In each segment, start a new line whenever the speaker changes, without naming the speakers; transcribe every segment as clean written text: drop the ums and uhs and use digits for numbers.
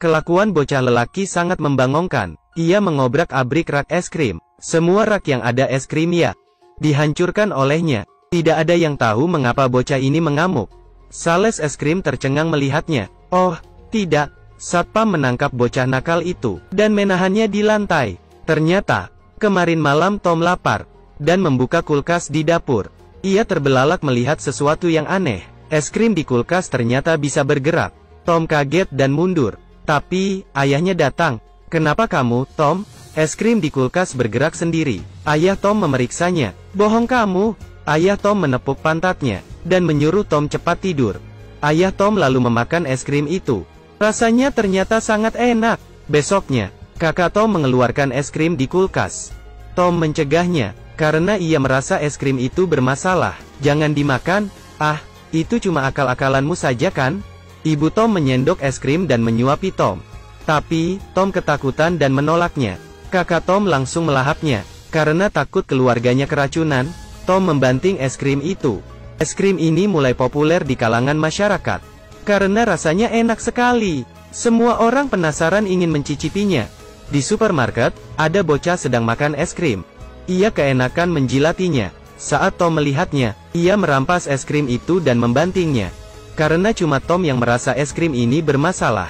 Kelakuan bocah lelaki sangat membangongkan. Ia mengobrak-abrik rak es krim. Semua rak yang ada es krim ya dihancurkan olehnya. Tidak ada yang tahu mengapa bocah ini mengamuk. Sales es krim tercengang melihatnya. Oh, tidak. Satpam menangkap bocah nakal itu dan menahannya di lantai. Ternyata, kemarin malam Tom lapar dan membuka kulkas di dapur. Ia terbelalak melihat sesuatu yang aneh. Es krim di kulkas ternyata bisa bergerak. Tom kaget dan mundur. Tapi, ayahnya datang. Kenapa kamu, Tom? Es krim di kulkas bergerak sendiri. Ayah Tom memeriksanya. Bohong kamu. Ayah Tom menepuk pantatnya, dan menyuruh Tom cepat tidur. Ayah Tom lalu memakan es krim itu. Rasanya ternyata sangat enak. Besoknya, kakak Tom mengeluarkan es krim di kulkas. Tom mencegahnya, karena ia merasa es krim itu bermasalah. Jangan dimakan. Ah, itu cuma akal-akalanmu saja kan? Ibu Tom menyendok es krim dan menyuapi Tom. Tapi, Tom ketakutan dan menolaknya. Kakak Tom langsung melahapnya. Karena takut keluarganya keracunan, Tom membanting es krim itu. Es krim ini mulai populer di kalangan masyarakat. Karena rasanya enak sekali. Semua orang penasaran ingin mencicipinya. Di supermarket, ada bocah sedang makan es krim. Ia keenakan menjilatinya. Saat Tom melihatnya, ia merampas es krim itu dan membantingnya. Karena cuma Tom yang merasa es krim ini bermasalah.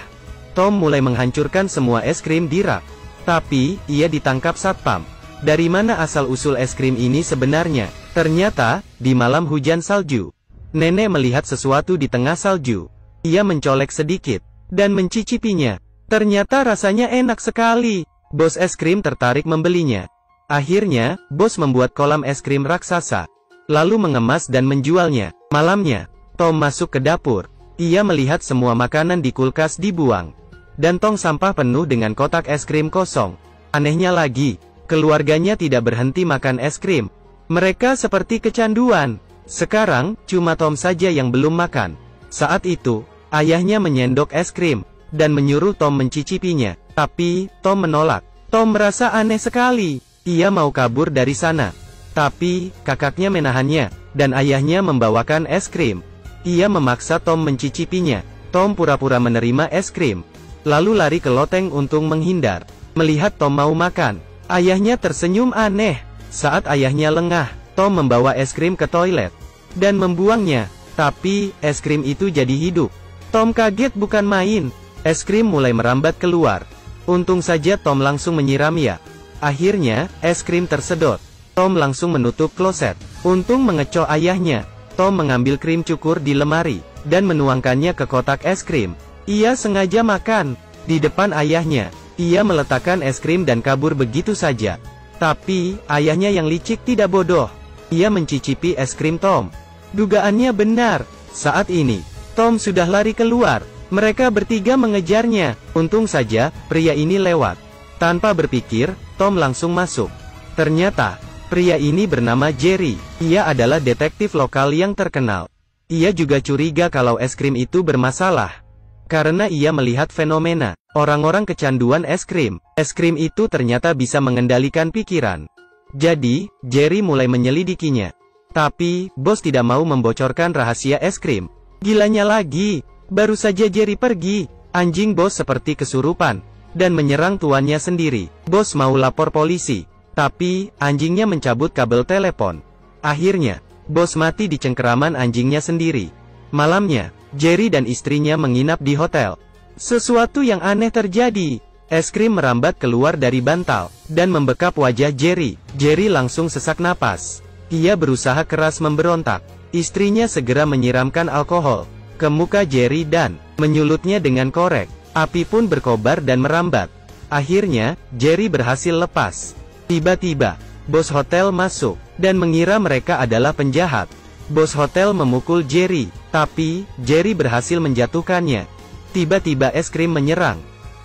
Tom mulai menghancurkan semua es krim di rak. Tapi, ia ditangkap satpam. Dari mana asal-usul es krim ini sebenarnya? Ternyata, di malam hujan salju, nenek melihat sesuatu di tengah salju. Ia mencolek sedikit, dan mencicipinya. Ternyata rasanya enak sekali. Bos es krim tertarik membelinya. Akhirnya, bos membuat kolam es krim raksasa. Lalu mengemas dan menjualnya. Malamnya, Tom masuk ke dapur. Ia melihat semua makanan di kulkas dibuang. Dan tong sampah penuh dengan kotak es krim kosong. Anehnya lagi, keluarganya tidak berhenti makan es krim. Mereka seperti kecanduan. Sekarang, cuma Tom saja yang belum makan. Saat itu, ayahnya menyendok es krim, dan menyuruh Tom mencicipinya. Tapi, Tom menolak. Tom merasa aneh sekali. Ia mau kabur dari sana. Tapi, kakaknya menahannya, dan ayahnya membawakan es krim. Ia memaksa Tom mencicipinya. Tom pura-pura menerima es krim. Lalu lari ke loteng untuk menghindar. Melihat Tom mau makan, ayahnya tersenyum aneh. Saat ayahnya lengah, Tom membawa es krim ke toilet dan membuangnya. Tapi, es krim itu jadi hidup. Tom kaget bukan main. Es krim mulai merambat keluar. Untung saja Tom langsung menyiramnya. Akhirnya, es krim tersedot. Tom langsung menutup kloset. Untung mengecoh ayahnya. Tom mengambil krim cukur di lemari, dan menuangkannya ke kotak es krim. Ia sengaja makan. Di depan ayahnya, ia meletakkan es krim dan kabur begitu saja. Tapi, ayahnya yang licik tidak bodoh. Ia mencicipi es krim Tom. Dugaannya benar. Saat ini, Tom sudah lari keluar. Mereka bertiga mengejarnya. Untung saja, pria ini lewat. Tanpa berpikir, Tom langsung masuk. Ternyata, pria ini bernama Jerry. Ia adalah detektif lokal yang terkenal. Ia juga curiga kalau es krim itu bermasalah. Karena ia melihat fenomena orang-orang kecanduan es krim. Es krim itu ternyata bisa mengendalikan pikiran. Jadi, Jerry mulai menyelidikinya. Tapi, bos tidak mau membocorkan rahasia es krim. Gilanya lagi, baru saja Jerry pergi, anjing bos seperti kesurupan, dan menyerang tuannya sendiri. Bos mau lapor polisi. Tapi, anjingnya mencabut kabel telepon. Akhirnya, bos mati di cengkeraman anjingnya sendiri. Malamnya, Jerry dan istrinya menginap di hotel. Sesuatu yang aneh terjadi. Es krim merambat keluar dari bantal, dan membekap wajah Jerry. Jerry langsung sesak napas. Ia berusaha keras memberontak. Istrinya segera menyiramkan alkohol ke muka Jerry dan menyulutnya dengan korek. Api pun berkobar dan merambat. Akhirnya, Jerry berhasil lepas. Tiba-tiba, bos hotel masuk, dan mengira mereka adalah penjahat. Bos hotel memukul Jerry, tapi, Jerry berhasil menjatuhkannya. Tiba-tiba es krim menyerang,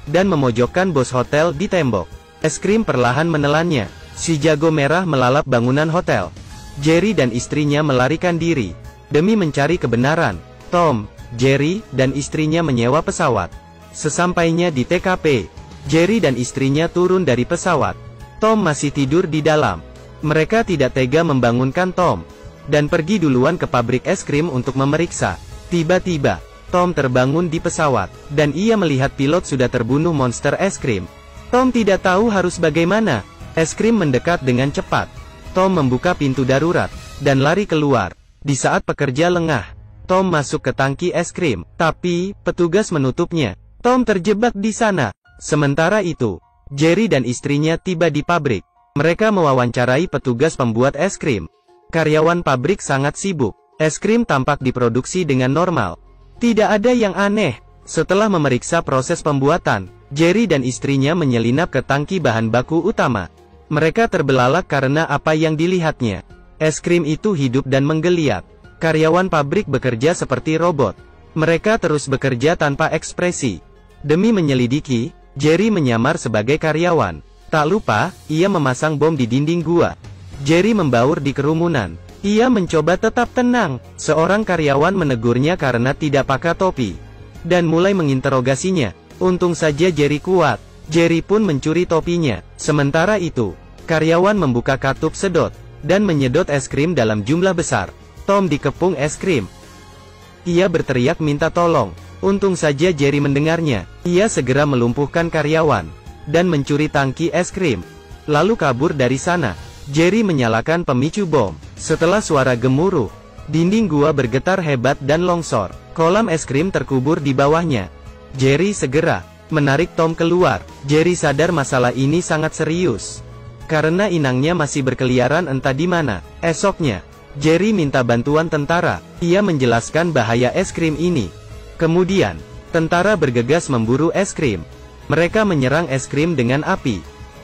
dan memojokkan bos hotel di tembok. Es krim perlahan menelannya. Si jago merah melalap bangunan hotel. Jerry dan istrinya melarikan diri. Demi mencari kebenaran, Tom, Jerry, dan istrinya menyewa pesawat. Sesampainya di TKP, Jerry dan istrinya turun dari pesawat. Tom masih tidur di dalam. Mereka tidak tega membangunkan Tom, dan pergi duluan ke pabrik es krim untuk memeriksa. Tiba-tiba, Tom terbangun di pesawat, dan ia melihat pilot sudah terbunuh monster es krim. Tom tidak tahu harus bagaimana. Es krim mendekat dengan cepat. Tom membuka pintu darurat, dan lari keluar. Di saat pekerja lengah, Tom masuk ke tangki es krim, tapi petugas menutupnya. Tom terjebak di sana. Sementara itu, Jerry dan istrinya tiba di pabrik. Mereka mewawancarai petugas pembuat es krim. Karyawan pabrik sangat sibuk. Es krim tampak diproduksi dengan normal. Tidak ada yang aneh. Setelah memeriksa proses pembuatan, Jerry dan istrinya menyelinap ke tangki bahan baku utama. Mereka terbelalak karena apa yang dilihatnya. Es krim itu hidup dan menggeliat. Karyawan pabrik bekerja seperti robot. Mereka terus bekerja tanpa ekspresi. Demi menyelidiki, Jerry menyamar sebagai karyawan. Tak lupa, ia memasang bom di dinding gua. Jerry membaur di kerumunan. Ia mencoba tetap tenang. Seorang karyawan menegurnya karena tidak pakai topi, dan mulai menginterogasinya. Untung saja Jerry kuat. Jerry pun mencuri topinya. Sementara itu, karyawan membuka katup sedot, dan menyedot es krim dalam jumlah besar. Tom dikepung es krim. Ia berteriak minta tolong. Untung saja Jerry mendengarnya. Ia segera melumpuhkan karyawan, dan mencuri tangki es krim, lalu kabur dari sana. Jerry menyalakan pemicu bom. Setelah suara gemuruh, dinding gua bergetar hebat dan longsor. Kolam es krim terkubur di bawahnya. Jerry segera menarik Tom keluar. Jerry sadar masalah ini sangat serius, karena inangnya masih berkeliaran entah di mana. Esoknya, Jerry minta bantuan tentara. Ia menjelaskan bahaya es krim ini. Kemudian, tentara bergegas memburu es krim. Mereka menyerang es krim dengan api.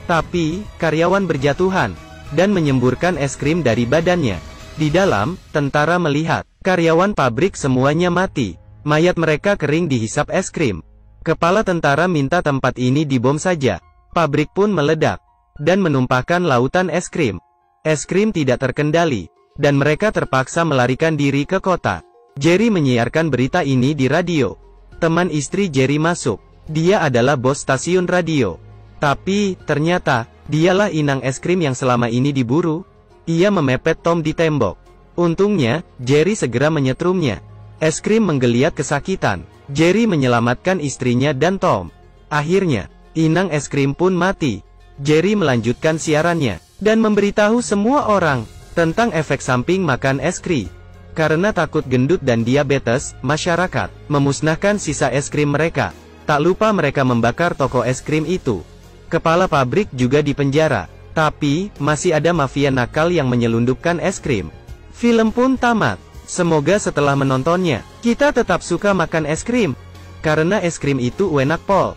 Tapi, karyawan berjatuhan, dan menyemburkan es krim dari badannya. Di dalam, tentara melihat, karyawan pabrik semuanya mati. Mayat mereka kering dihisap es krim. Kepala tentara minta tempat ini dibom saja. Pabrik pun meledak, dan menumpahkan lautan es krim. Es krim tidak terkendali, dan mereka terpaksa melarikan diri ke kota. Jerry menyiarkan berita ini di radio. Teman istri Jerry masuk. Dia adalah bos stasiun radio. Tapi, ternyata, dialah inang es krim yang selama ini diburu. Ia memepet Tom di tembok. Untungnya, Jerry segera menyetrumnya. Es krim menggeliat kesakitan. Jerry menyelamatkan istrinya dan Tom. Akhirnya, inang es krim pun mati. Jerry melanjutkan siarannya, dan memberitahu semua orang tentang efek samping makan es krim. Karena takut gendut dan diabetes, masyarakat memusnahkan sisa es krim mereka. Tak lupa mereka membakar toko es krim itu. Kepala pabrik juga dipenjara. Tapi, masih ada mafia nakal yang menyelundupkan es krim. Film pun tamat. Semoga setelah menontonnya, kita tetap suka makan es krim. Karena es krim itu enak pol.